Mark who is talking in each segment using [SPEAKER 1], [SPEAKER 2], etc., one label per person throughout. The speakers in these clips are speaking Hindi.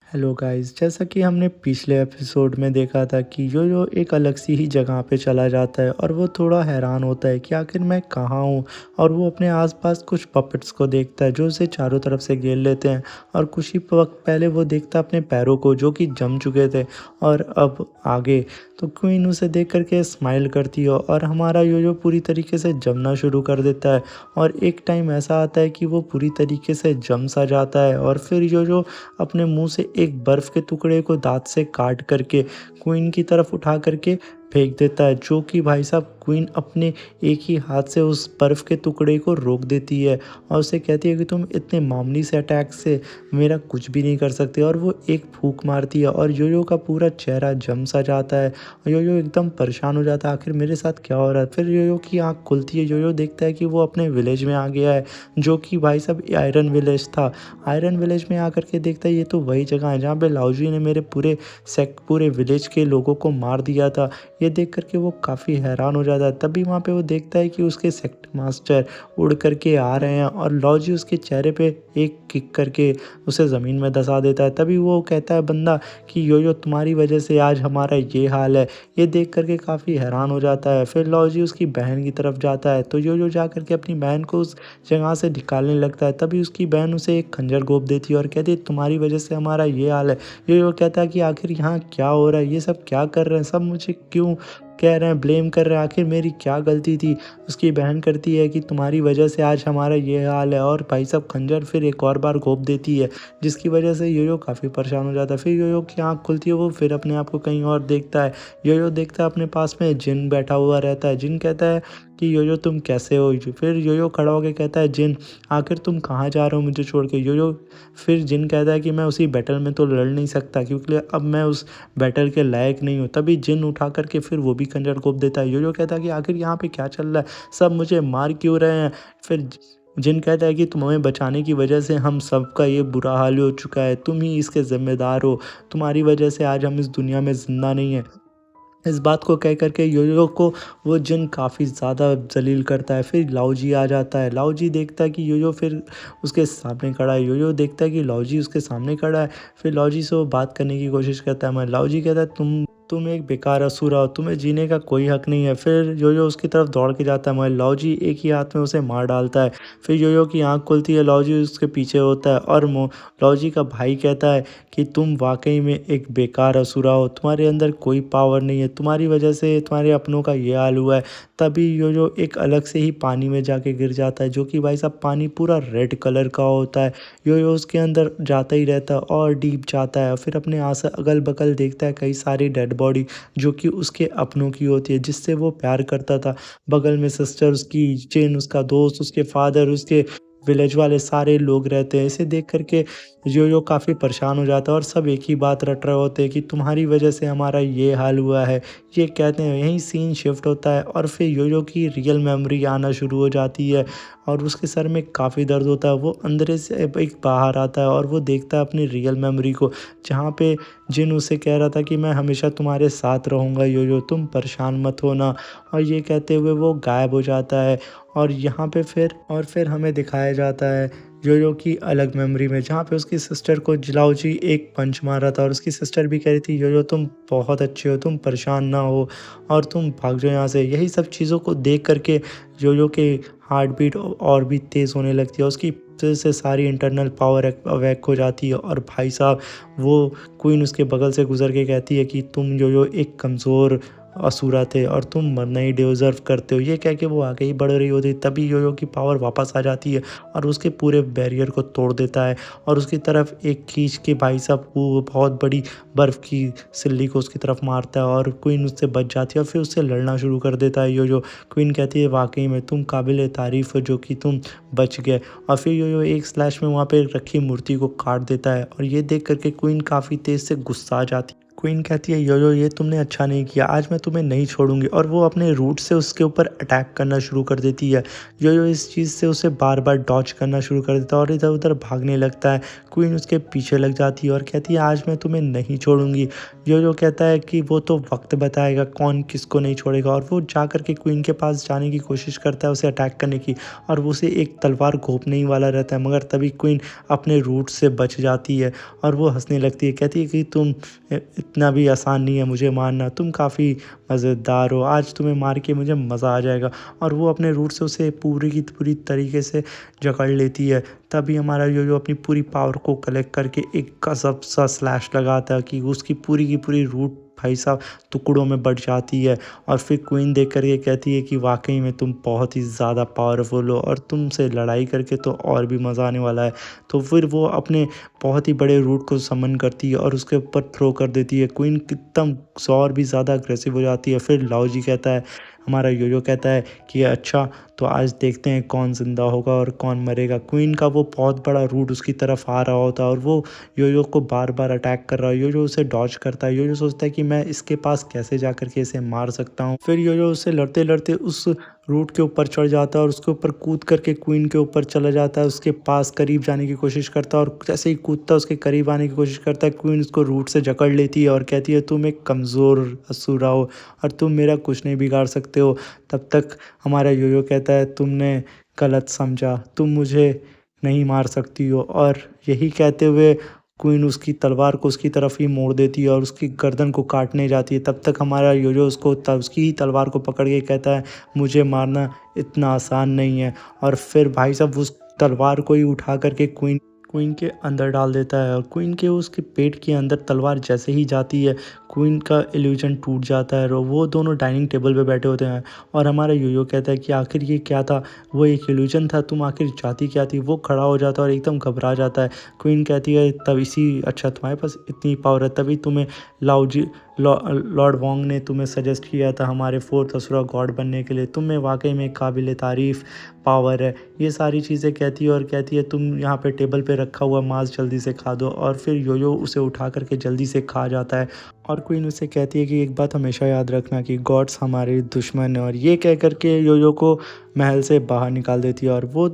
[SPEAKER 1] हेलो गाइस, जैसा कि हमने पिछले एपिसोड में देखा था कि यो-यो एक अलग सी ही जगह पे चला जाता है और वो थोड़ा हैरान होता है कि आखिर मैं कहाँ हूँ। और वो अपने आसपास कुछ पपेट्स को देखता है जो उसे चारों तरफ से घेर लेते हैं। और कुछ ही वक्त पहले वो देखता है अपने पैरों को जो कि जम चुके थे और अब आगे। तो क्वीन उसे देख करके स्माइल करती है और हमारा यो-यो पूरी तरीके से जमना शुरू कर देता है। और एक टाइम ऐसा आता है कि वो पूरी तरीके से जम सा जाता है और फिर यो-यो अपने मुंह से एक बर्फ़ के टुकड़े को दाँत से काट करके क्वीन की तरफ उठा करके फेंक देता है, जो कि भाई साहब क्वीन अपने एक ही हाथ से उस बर्फ़ के टुकड़े को रोक देती है और उसे कहती है कि तुम इतने मामूली से अटैक से मेरा कुछ भी नहीं कर सकते। और वो एक फूंक मारती है और यो-यो का पूरा चेहरा जम सा जाता है। यो-यो एकदम परेशान हो जाता है, आखिर मेरे साथ क्या हो रहा है। फिर यो-यो की आँख खुलती है, यो-यो देखता है कि वो अपने विलेज में आ गया है, जो कि भाई साहब आयरन विलेज था। आयरन विलेज में आकर के देखता है ये तो वही जगह है जहाँ पे लाओजी ने मेरे पूरे विलेज के लोगों को मार दिया था। ये देख कर के वो काफ़ी हैरान हो जाता है। तभी वहाँ पे वो देखता है कि उसके सेक्टर मास्टर उड़ करके आ रहे हैं और लाओजी उसके चेहरे पे एक किक करके उसे ज़मीन में धँसा देता है। तभी वो कहता है बंदा कि यो-यो तुम्हारी वजह से आज हमारा ये हाल है। ये देख कर के काफ़ी हैरान हो जाता है। फिर लाओजी उसकी बहन की तरफ जाता है तो यो-यो जा कर के अपनी बहन को उस जगह से निकालने लगता है। तभी उसकी बहन उसे एक खंजर घोंप देती है और कहती है तुम्हारी वजह से हमारा ये हाल है। यो-यो कहता है कि आखिर यहाँ क्या हो रहा है, ये सब क्या कर रहे हैं, सब मुझे क्यों कह रहे हैं, ब्लेम कर रहे हैं, आखिर मेरी क्या गलती थी। उसकी बहन करती है कि तुम्हारी वजह से आज हमारा ये हाल है और भाई साहब खंजर फिर एक और बार घोंप देती है, जिसकी वजह से यो-यो काफ़ी परेशान हो जाता है। फिर यो-यो की आँख खुलती है, वो फिर अपने आप को कहीं और देखता है। यो-यो देखता है अपने पास में जिन बैठा हुआ रहता है। जिन कहता है कि यो-यो तुम कैसे हो। फिर यो-यो खड़ा होकर कहता है जिन आखिर तुम कहाँ जा रहे हो मुझे छोड़ के। यो-यो फिर जिन कहता है कि मैं उसी बैटल में तो लड़ नहीं सकता क्योंकि अब मैं उस बैटल के लायक नहीं हूँ। तभी जिन उठा करके फिर वो भी खंजर घोंप देता है। यो-यो कहता है कि आखिर यहाँ पे क्या चल रहा है, सब मुझे मार क्यों रहे हैं। फिर जिन कहता है कि तुम्हें बचाने की वजह से हम सबका ये बुरा हाल हो चुका है, तुम ही इसके ज़िम्मेदार हो, तुम्हारी वजह से आज हम इस दुनिया में ज़िंदा नहीं हैं। इस बात को कह कर के यो-यो को वो जिन काफ़ी ज़्यादा ज़लील करता है। फिर लाओजी आ जाता है। लाओजी देखता है कि यो-यो फिर उसके सामने खड़ा है। यो-यो देखता है कि लाओजी उसके सामने खड़ा है। फिर लाओजी से वो बात करने की कोशिश करता है मगर लाओजी कहता है तुम एक बेकार असुरा हो, तुम्हें जीने का कोई हक नहीं है। फिर यो-यो उसकी तरफ दौड़ के जाता है मगर लाओजी एक ही हाथ में उसे मार डालता है। फिर यो-यो की आँख खुलती है, लाओजी उसके पीछे होता है और लाओजी का भाई कहता है कि तुम वाक़ई में एक बेकार असुरा हो, तुम्हारे अंदर कोई पावर नहीं है, तुम्हारी वजह से तुम्हारे अपनों का ये हाल हुआ है। तभी यो-यो एक अलग से ही पानी में जाके गिर जाता है, जो कि भाई साहब पानी पूरा रेड कलर का होता है। यो-यो उसके अंदर जाता ही रहता है और डीप जाता है। फिर अपने आस अगल-बगल देखता है कई सारी डेड बॉडी जो कि उसके अपनों की होती है, जिससे वो प्यार करता था। बगल में सिस्टर उसकी, जिन उसका दोस्त, उसके फादर, उसके विलेज वाले सारे लोग रहते हैं। इसे देख कर के यो-यो काफ़ी परेशान हो जाता है और सब एक ही बात रट रहे होते हैं कि तुम्हारी वजह से हमारा ये हाल हुआ है। ये कहते हैं यहीं सीन शिफ्ट होता है और फिर यो-यो की रियल मेमोरी आना शुरू हो जाती है और उसके सर में काफ़ी दर्द होता है। वो अंदर से एक बाहर आता है और वो देखता है अपनी रियल मेमोरी को, जहाँ पे जिन उसे कह रहा था कि मैं हमेशा तुम्हारे साथ रहूँगा यो-यो, तुम परेशान मत होना। और ये कहते हुए वो गायब हो जाता है। और यहाँ पे फिर हमें दिखाया जाता है यो-यो की अलग मेमोरी में, जहाँ पे उसकी सिस्टर को लाओजी एक पंच मारा था और उसकी सिस्टर भी कह रही थी यो-यो तुम बहुत अच्छे हो, तुम परेशान ना हो और तुम भाग जाओ यहाँ से। यही सब चीज़ों को देख कर के यो-यो के हार्ट बीट और भी तेज़ होने लगती है, उसकी फिर से सारी इंटरनल पावर अवैक हो जाती है। और भाई साहब वो क्वीन उसके बगल से गुजर के कहती है कि तुम यो-यो एक कमज़ोर असुरा थे और तुम मरना ही डिज़र्व करते हो। ये कह के वो आगे ही बढ़ रही होती है, तभी यो-यो की पावर वापस आ जाती है और उसके पूरे बैरियर को तोड़ देता है और उसकी तरफ एक खींच के भाई साहब वो बहुत बड़ी बर्फ़ की सिल्ली को उसकी तरफ मारता है और क्वीन उससे बच जाती है और फिर उससे लड़ना शुरू कर देता है यो-यो। क्वीन कहती है वाक़ई में तुम काबिल-ए-तारीफ़ हो जो कि तुम बच गए। और फिर यो-यो एक स्लैश में वहाँ पे रखी मूर्ति को काट देता है और ये देख कर के क्वीन काफ़ी तेज़ से गुस्सा आ जाती है क्वीन कहती है यो यो ये तुमने अच्छा नहीं किया, आज मैं तुम्हें नहीं छोड़ूंगी, और वो अपने रूट से उसके ऊपर अटैक करना शुरू कर देती है। यो यो इस चीज़ से उसे बार बार डॉज करना शुरू कर देता है और इधर उधर भागने लगता है। क्वीन उसके पीछे लग जाती है और कहती है आज मैं तुम्हें नहीं छोड़ूंगी। यो यो कहता है कि वो तो वक्त बताएगा कौन किसको नहीं छोड़ेगा, और वो जा कर के क्वीन के पास जाने की कोशिश करता है उसे अटैक करने की, और वो उसे एक तलवार घोंपने ही वाला रहता है, मगर तभी क्वीन अपने रूट से बच जाती है और वो हंसने लगती है। कहती है कि तुम इतना भी आसान नहीं है मुझे मारना, तुम काफ़ी मज़ेदार हो, आज तुम्हें मार के मुझे मज़ा आ जाएगा। और वो अपने रूट से उसे पूरी की पूरी तरीके से जकड़ लेती है। तभी हमारा यो यो अपनी पूरी पावर को कलेक्ट करके एक गजब सा स्लैश लगाता है कि उसकी पूरी की पूरी रूट भाई साहब टुकड़ों में बढ़ जाती है। और फिर क्वीन देख कर ये कहती है कि वाकई में तुम बहुत ही ज़्यादा पावरफुल हो और तुमसे लड़ाई करके तो और भी मज़ा आने वाला है। तो फिर वो अपने बहुत ही बड़े रूट को समन करती है और उसके ऊपर थ्रो कर देती है। क्वीन एकदम और भी ज़्यादा अग्रेसिव हो जाती है। फिर लाओ जी कहता है, हमारा योयो कहता है कि अच्छा तो आज देखते हैं कौन ज़िंदा होगा और कौन मरेगा। क्वीन का वो बहुत बड़ा रूट उसकी तरफ आ रहा होता है और वो योयो को बार बार अटैक कर रहा है। योयो उसे डॉज करता है। योयो सोचता है कि मैं इसके पास कैसे जा कर के इसे मार सकता हूँ। फिर योयो उससे लड़ते लड़ते उस रूट के ऊपर चढ़ जाता है और उसके ऊपर कूद करके क्वीन के ऊपर चला जाता है, उसके पास करीब जाने की कोशिश करता है, और जैसे ही कूदता है उसके करीब आने की कोशिश करता है, क्वीन उसको रूट से जकड़ लेती है और कहती है तुम एक कमज़ोर असुरा हो और तुम मेरा कुछ नहीं बिगाड़ सकते हो। तब तक हमारा योयो कहता है तुमने गलत समझा, तुम मुझे नहीं मार सकती हो, और यही कहते हुए क्वीन उसकी तलवार को उसकी तरफ ही मोड़ देती है और उसकी गर्दन को काटने जाती है। तब तक हमारा योयो उसको उसकी ही तलवार को पकड़ के कहता है मुझे मारना इतना आसान नहीं है, और फिर भाई साहब उस तलवार को ही उठा करके क्वीन क्वीन के अंदर डाल देता है। और क्वीन के उसके पेट के अंदर तलवार जैसे ही जाती है, क्वीन का इल्यूजन टूट जाता है और वो दोनों डाइनिंग टेबल पे बैठे होते हैं। और हमारा योयो कहता है कि आखिर ये क्या था, वो एक इल्यूजन था, तुम आखिर चाहती क्या थी। वो खड़ा हो जाता है और एकदम घबरा जाता है। क्वीन कहती है तब इसी अच्छा तुम्हारे पास इतनी पावर है, तभी तुम्हें लाओजी लॉर्ड वोंग ने तुम्हें सजेस्ट किया था हमारे फोर्थ असुरा गॉड बनने के लिए, तुम में वाकई में काबिल तारीफ़ पावर है। ये सारी चीज़ें कहती है और कहती है तुम यहाँ पे टेबल पे रखा हुआ मांस जल्दी से खा दो, और फिर योयो उसे उठा करके जल्दी से खा जाता है। और क्वीन उसे कहती है कि एक बात हमेशा याद रखना कि गॉड्स हमारे दुश्मन हैं, और ये कह करके योयो को महल से बाहर निकाल देती है। और वो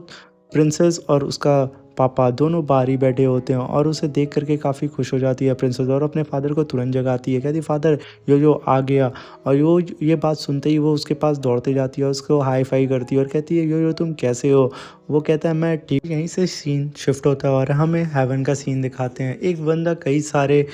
[SPEAKER 1] प्रिंसेस और उसका पापा दोनों बाहर ही बैठे होते हैं और उसे देख करके काफ़ी खुश हो जाती है प्रिंसेस, और अपने फादर को तुरंत जगाती है। कहती फादर यो आ गया। और ये बात सुनते ही वो उसके पास दौड़ते जाती है और उसको हाई फाई करती है और कहती है यो तुम कैसे हो। वो कहता है मैं ठीक। यहीं से सीन शिफ्ट होता है और हमें हेवन का सीन दिखाते हैं। एक बंदा कई सारे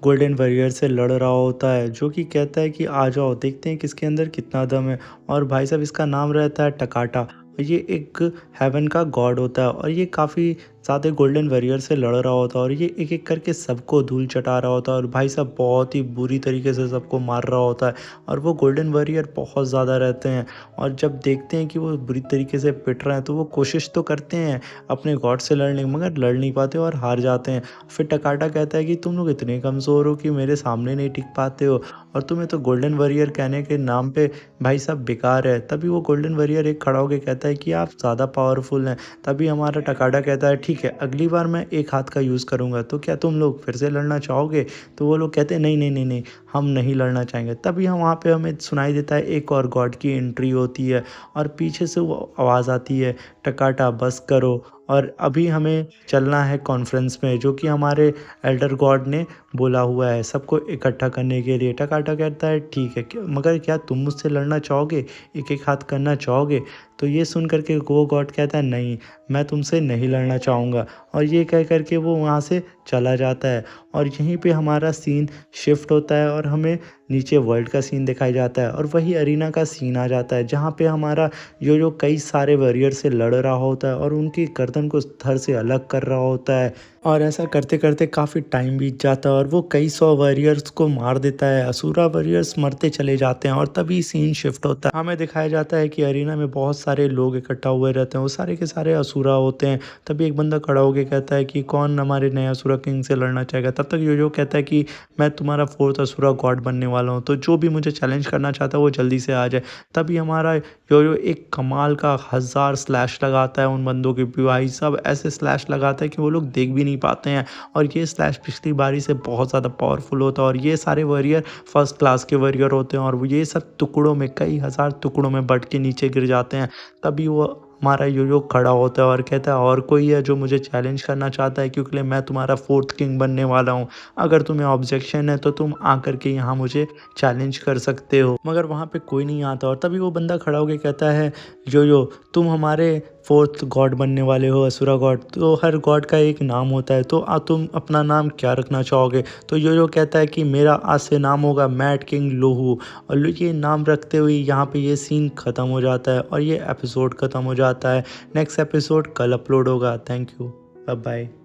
[SPEAKER 1] गोल्डन वॉरियर से लड़ रहा होता है, जो कि कहता है कि आ जाओ देखते हैं किसके अंदर कितना दम है। और भाई साहब इसका नाम रहता है टकाटा। ये एक हेवन का गॉड होता है और ये काफ़ी ज़्यादा गोल्डन वॉरियर से लड़ रहा होता है और ये एक एक करके सबको धूल चटा रहा होता है और भाई साहब बहुत ही बुरी तरीके से सबको मार रहा होता है। और वो गोल्डन वॉरियर बहुत ज़्यादा रहते हैं और जब देखते हैं कि वो बुरी तरीके से पिट रहे हैं तो वो कोशिश तो करते हैं अपने गॉड से लड़ने की, मगर लड़ नहीं पाते और हार जाते हैं। फिर टकाटा कहता है कि तुम लोग इतने कमज़ोर हो कि मेरे सामने नहीं टिक पाते हो, और तुम्हें तो गोल्डन वॉरियर कहने के नाम पे भाई साहब बेकार है। तभी वो गोल्डन वॉरियर एक खड़ा होकर कहता है कि आप ज़्यादा पावरफुल हैं। तभी हमारा टकाटा कहता है ठीक है अगली बार मैं एक हाथ का यूज़ करूँगा, तो क्या तुम लोग फिर से लड़ना चाहोगे। तो वो लोग कहते हैं नहीं नहीं नहीं नहीं, हम नहीं लड़ना चाहेंगे। तभी हम वहाँ पे हमें सुनाई देता है एक और गॉड की एंट्री होती है और पीछे से वो आवाज़ आती है टकाटा बस करो, और अभी हमें चलना है कॉन्फ्रेंस में जो कि हमारे एल्डर गॉड ने बोला हुआ है सबको इकट्ठा करने के लिए। टकाटा कहता है ठीक है, मगर क्या तुम मुझसे लड़ना चाहोगे, एक एक हाथ करना चाहोगे। तो ये सुन करके वो गॉड कहता है नहीं, मैं तुमसे नहीं लड़ना चाहूँगा, और ये कह करके वो वहाँ से चला जाता है। और यहीं पे हमारा सीन शिफ्ट होता है और हमें नीचे वर्ल्ड का सीन दिखाया जाता है और वही अरीना का सीन आ जाता है जहाँ पे हमारा जो कई सारे वॉरियर से लड़ रहा होता है और उनकी गर्दन को धड़ से अलग कर रहा होता है। और ऐसा करते करते काफ़ी टाइम बीत जाता है और वो कई 100 वॉरियर्स को मार देता है। असुरा वॉरियर्स मरते चले जाते हैं और तभी सीन शिफ्ट होता है। हमें दिखाया जाता है कि अरीना में बहुत सारे लोग इकट्ठा हुए रहते हैं, वो सारे के सारे असुरा होते हैं। तभी एक बंदा खड़ा होकर कहता है कि कौन हमारे नए असुरा किंग से लड़ना चाहेगा। तब तक योयो कहता है कि मैं तुम्हारा फोर्थ असुरा गॉड बनने वाला हूँ, तो जो भी मुझे चैलेंज करना चाहता है वो जल्दी से आ जाए। तभी हमारा योयो एक कमाल का 1000 स्लैश लगाता है उन बंदों के, भाई सब ऐसे स्लैश लगाता है कि वो लोग देख भी नहीं नहीं पाते हैं। और ये स्लैश पिछली बारी से बहुत ज़्यादा पावरफुल होता है और ये सारे वॉरियर फर्स्ट क्लास के वॉरियर होते हैं और वो ये सब टुकड़ों में कई हज़ार टुकड़ों में बँट के नीचे गिर जाते हैं। तभी वो हमारा यो-यो खड़ा होता है और कहता है और कोई है जो मुझे चैलेंज करना चाहता है, क्योंकि मैं तुम्हारा 4th किंग बनने वाला हूँ। अगर तुम्हें ऑब्जेक्शन है तो तुम आकर के यहाँ मुझे चैलेंज कर सकते हो। मगर वहाँ पे कोई नहीं आता और तभी वो बंदा खड़ा होके कहता है, यो-यो तुम हमारे 4th गॉड बनने वाले हो, असुरा गॉड। तो हर गॉड का एक नाम होता है, तो तुम अपना नाम क्या रखना चाहोगे? तो यो-यो कहता है कि मेरा आज से नाम होगा मैड किंग लोहू। और ये नाम रखते हुए यहाँ पे ये सीन ख़त्म हो जाता है और ये एपिसोड ख़त्म हो जाता है। नेक्स्ट एपिसोड कल अपलोड होगा। Thank you, bye bye.